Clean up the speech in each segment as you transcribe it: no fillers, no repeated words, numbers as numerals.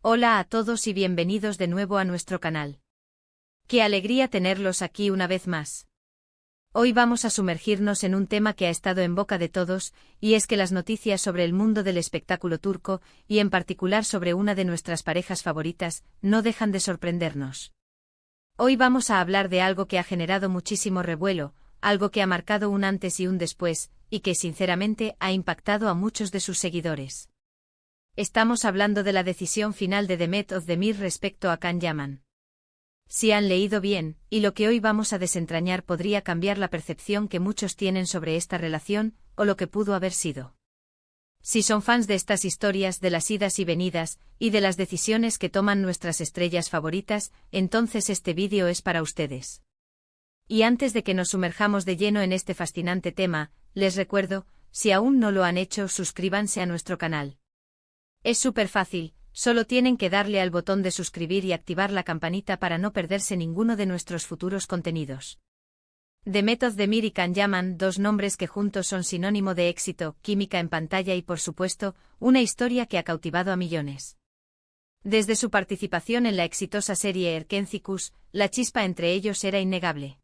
Hola a todos y bienvenidos de nuevo a nuestro canal. Qué alegría tenerlos aquí una vez más. Hoy vamos a sumergirnos en un tema que ha estado en boca de todos, y es que las noticias sobre el mundo del espectáculo turco, y en particular sobre una de nuestras parejas favoritas, no dejan de sorprendernos. Hoy vamos a hablar de algo que ha generado muchísimo revuelo, algo que ha marcado un antes y un después, y que sinceramente ha impactado a muchos de sus seguidores. Estamos hablando de la decisión final de Demet Özdemir respecto a Can Yaman. Si han leído bien, y lo que hoy vamos a desentrañar podría cambiar la percepción que muchos tienen sobre esta relación, o lo que pudo haber sido. Si son fans de estas historias, de las idas y venidas, y de las decisiones que toman nuestras estrellas favoritas, entonces este vídeo es para ustedes. Y antes de que nos sumerjamos de lleno en este fascinante tema, les recuerdo, si aún no lo han hecho, suscríbanse a nuestro canal. Es súper fácil, solo tienen que darle al botón de suscribir y activar la campanita para no perderse ninguno de nuestros futuros contenidos. Demet Özdemir y Can Yaman, dos nombres que juntos son sinónimo de éxito, química en pantalla y por supuesto, una historia que ha cautivado a millones. Desde su participación en la exitosa serie Erkencikus, la chispa entre ellos era innegable.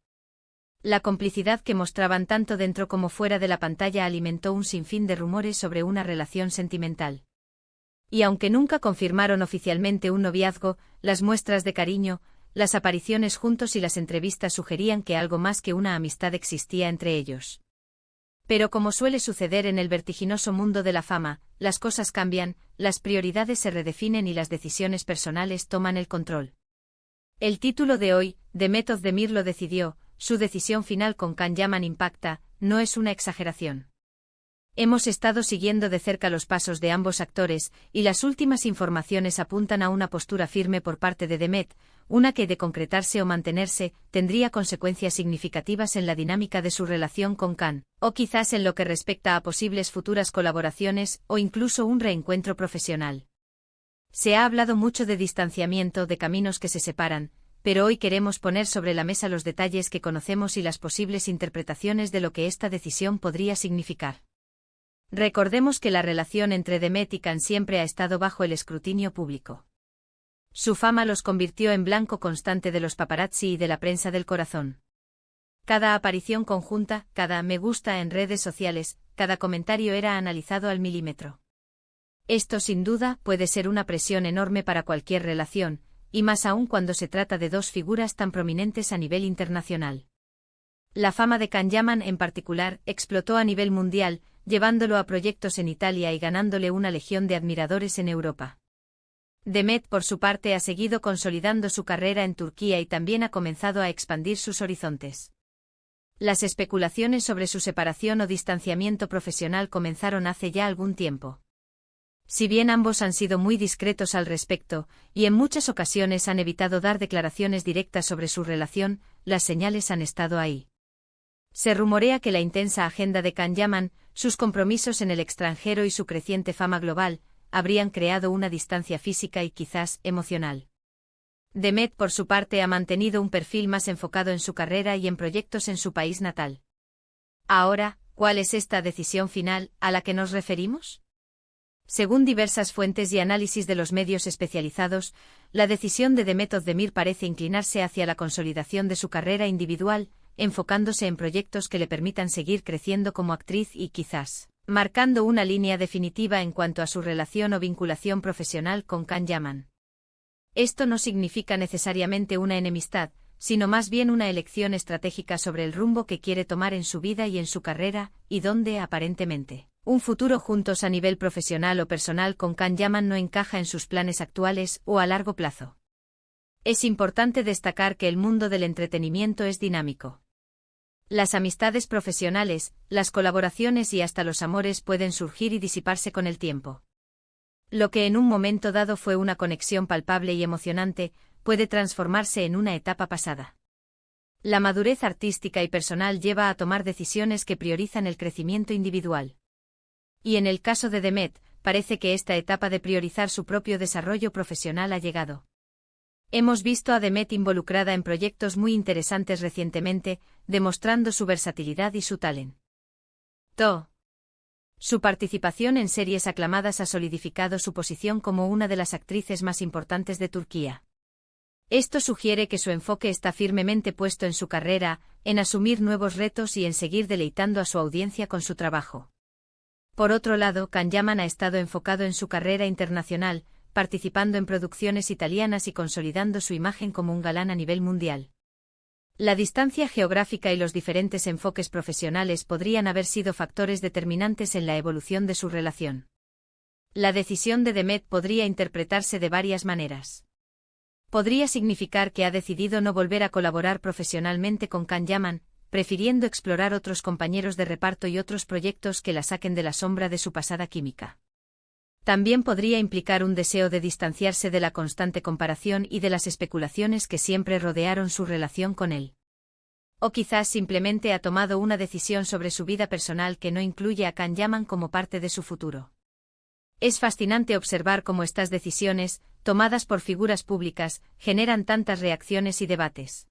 La complicidad que mostraban tanto dentro como fuera de la pantalla alimentó un sinfín de rumores sobre una relación sentimental. Y aunque nunca confirmaron oficialmente un noviazgo, las muestras de cariño, las apariciones juntos y las entrevistas sugerían que algo más que una amistad existía entre ellos. Pero como suele suceder en el vertiginoso mundo de la fama, las cosas cambian, las prioridades se redefinen y las decisiones personales toman el control. El título de hoy, Demet Özdemir lo decidió, su decisión final con Can Yaman impacta, no es una exageración. Hemos estado siguiendo de cerca los pasos de ambos actores, y las últimas informaciones apuntan a una postura firme por parte de Demet, una que de concretarse o mantenerse, tendría consecuencias significativas en la dinámica de su relación con Can, o quizás en lo que respecta a posibles futuras colaboraciones, o incluso un reencuentro profesional. Se ha hablado mucho de distanciamiento, de caminos que se separan, pero hoy queremos poner sobre la mesa los detalles que conocemos y las posibles interpretaciones de lo que esta decisión podría significar. Recordemos que la relación entre Demet y Can siempre ha estado bajo el escrutinio público. Su fama los convirtió en blanco constante de los paparazzi y de la prensa del corazón. Cada aparición conjunta, cada me gusta en redes sociales, cada comentario era analizado al milímetro. Esto sin duda puede ser una presión enorme para cualquier relación, y más aún cuando se trata de dos figuras tan prominentes a nivel internacional. La fama de Can Yaman en particular explotó a nivel mundial, llevándolo a proyectos en Italia y ganándole una legión de admiradores en Europa. Demet, por su parte, ha seguido consolidando su carrera en Turquía y también ha comenzado a expandir sus horizontes. Las especulaciones sobre su separación o distanciamiento profesional comenzaron hace ya algún tiempo. Si bien ambos han sido muy discretos al respecto, y en muchas ocasiones han evitado dar declaraciones directas sobre su relación, las señales han estado ahí. Se rumorea que la intensa agenda de Can Yaman, sus compromisos en el extranjero y su creciente fama global, habrían creado una distancia física y quizás emocional. Demet, por su parte, ha mantenido un perfil más enfocado en su carrera y en proyectos en su país natal. Ahora, ¿cuál es esta decisión final a la que nos referimos? Según diversas fuentes y análisis de los medios especializados, la decisión de Demet Özdemir parece inclinarse hacia la consolidación de su carrera individual, enfocándose en proyectos que le permitan seguir creciendo como actriz y quizás, marcando una línea definitiva en cuanto a su relación o vinculación profesional con Can Yaman. Esto no significa necesariamente una enemistad, sino más bien una elección estratégica sobre el rumbo que quiere tomar en su vida y en su carrera, y donde, aparentemente, un futuro juntos a nivel profesional o personal con Can Yaman no encaja en sus planes actuales o a largo plazo. Es importante destacar que el mundo del entretenimiento es dinámico. Las amistades profesionales, las colaboraciones y hasta los amores pueden surgir y disiparse con el tiempo. Lo que en un momento dado fue una conexión palpable y emocionante, puede transformarse en una etapa pasada. La madurez artística y personal lleva a tomar decisiones que priorizan el crecimiento individual. Y en el caso de Demet, parece que esta etapa de priorizar su propio desarrollo profesional ha llegado. Hemos visto a Demet involucrada en proyectos muy interesantes recientemente, demostrando su versatilidad y su talento. Su participación en series aclamadas ha solidificado su posición como una de las actrices más importantes de Turquía. Esto sugiere que su enfoque está firmemente puesto en su carrera, en asumir nuevos retos y en seguir deleitando a su audiencia con su trabajo. Por otro lado, Can Yaman ha estado enfocado en su carrera internacional, participando en producciones italianas y consolidando su imagen como un galán a nivel mundial. La distancia geográfica y los diferentes enfoques profesionales podrían haber sido factores determinantes en la evolución de su relación. La decisión de Demet podría interpretarse de varias maneras. Podría significar que ha decidido no volver a colaborar profesionalmente con Can Yaman, prefiriendo explorar otros compañeros de reparto y otros proyectos que la saquen de la sombra de su pasada química. También podría implicar un deseo de distanciarse de la constante comparación y de las especulaciones que siempre rodearon su relación con él. O quizás simplemente ha tomado una decisión sobre su vida personal que no incluye a Can Yaman como parte de su futuro. Es fascinante observar cómo estas decisiones, tomadas por figuras públicas, generan tantas reacciones y debates.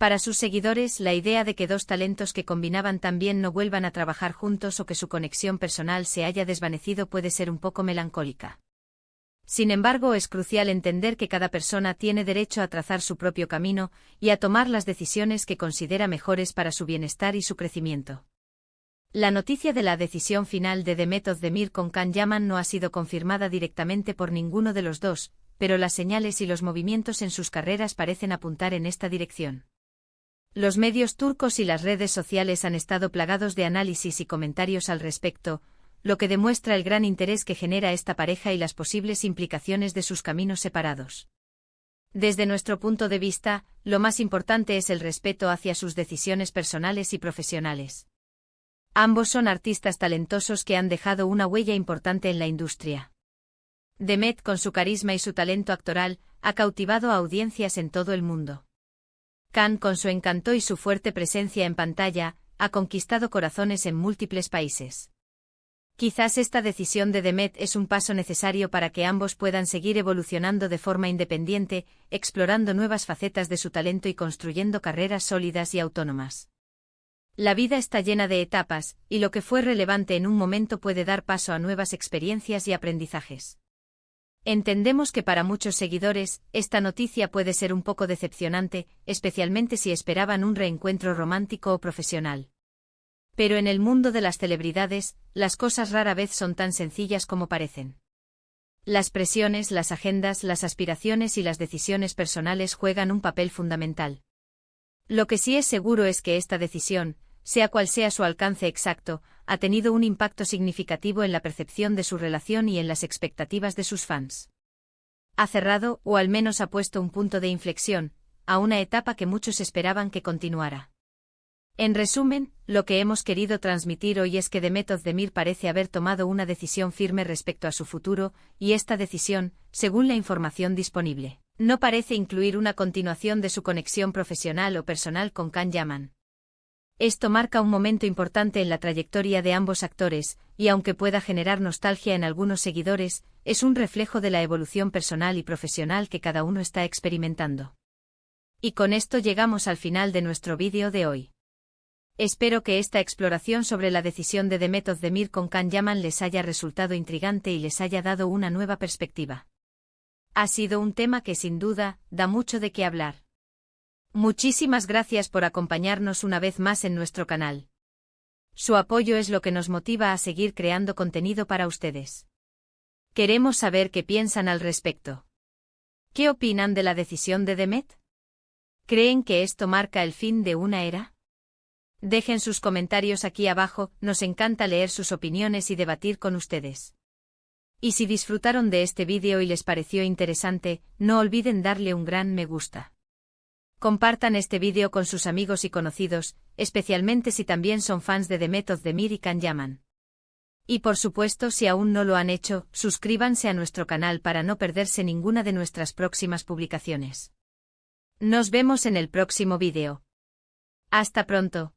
Para sus seguidores, la idea de que dos talentos que combinaban tan bien no vuelvan a trabajar juntos o que su conexión personal se haya desvanecido puede ser un poco melancólica. Sin embargo, es crucial entender que cada persona tiene derecho a trazar su propio camino y a tomar las decisiones que considera mejores para su bienestar y su crecimiento. La noticia de la decisión final de Demet Özdemir con Can Yaman no ha sido confirmada directamente por ninguno de los dos, pero las señales y los movimientos en sus carreras parecen apuntar en esta dirección. Los medios turcos y las redes sociales han estado plagados de análisis y comentarios al respecto, lo que demuestra el gran interés que genera esta pareja y las posibles implicaciones de sus caminos separados. Desde nuestro punto de vista, lo más importante es el respeto hacia sus decisiones personales y profesionales. Ambos son artistas talentosos que han dejado una huella importante en la industria. Demet, con su carisma y su talento actoral, ha cautivado a audiencias en todo el mundo. Can, con su encanto y su fuerte presencia en pantalla, ha conquistado corazones en múltiples países. Quizás esta decisión de Demet es un paso necesario para que ambos puedan seguir evolucionando de forma independiente, explorando nuevas facetas de su talento y construyendo carreras sólidas y autónomas. La vida está llena de etapas, y lo que fue relevante en un momento puede dar paso a nuevas experiencias y aprendizajes. Entendemos que para muchos seguidores, esta noticia puede ser un poco decepcionante, especialmente si esperaban un reencuentro romántico o profesional. Pero en el mundo de las celebridades, las cosas rara vez son tan sencillas como parecen. Las presiones, las agendas, las aspiraciones y las decisiones personales juegan un papel fundamental. Lo que sí es seguro es que esta decisión, sea cual sea su alcance exacto, ha tenido un impacto significativo en la percepción de su relación y en las expectativas de sus fans. Ha cerrado, o al menos ha puesto un punto de inflexión, a una etapa que muchos esperaban que continuara. En resumen, lo que hemos querido transmitir hoy es que Demet Özdemir parece haber tomado una decisión firme respecto a su futuro, y esta decisión, según la información disponible, no parece incluir una continuación de su conexión profesional o personal con Can Yaman. Esto marca un momento importante en la trayectoria de ambos actores, y aunque pueda generar nostalgia en algunos seguidores, es un reflejo de la evolución personal y profesional que cada uno está experimentando. Y con esto llegamos al final de nuestro vídeo de hoy. Espero que esta exploración sobre la decisión de Demet Özdemir con Can Yaman les haya resultado intrigante y les haya dado una nueva perspectiva. Ha sido un tema que sin duda, da mucho de qué hablar. Muchísimas gracias por acompañarnos una vez más en nuestro canal. Su apoyo es lo que nos motiva a seguir creando contenido para ustedes. Queremos saber qué piensan al respecto. ¿Qué opinan de la decisión de Demet? ¿Creen que esto marca el fin de una era? Dejen sus comentarios aquí abajo, nos encanta leer sus opiniones y debatir con ustedes. Y si disfrutaron de este vídeo y les pareció interesante, no olviden darle un gran me gusta. Compartan este vídeo con sus amigos y conocidos, especialmente si también son fans de Demet Özdemir y Can Yaman. Y por supuesto, si aún no lo han hecho, suscríbanse a nuestro canal para no perderse ninguna de nuestras próximas publicaciones. Nos vemos en el próximo vídeo. Hasta pronto.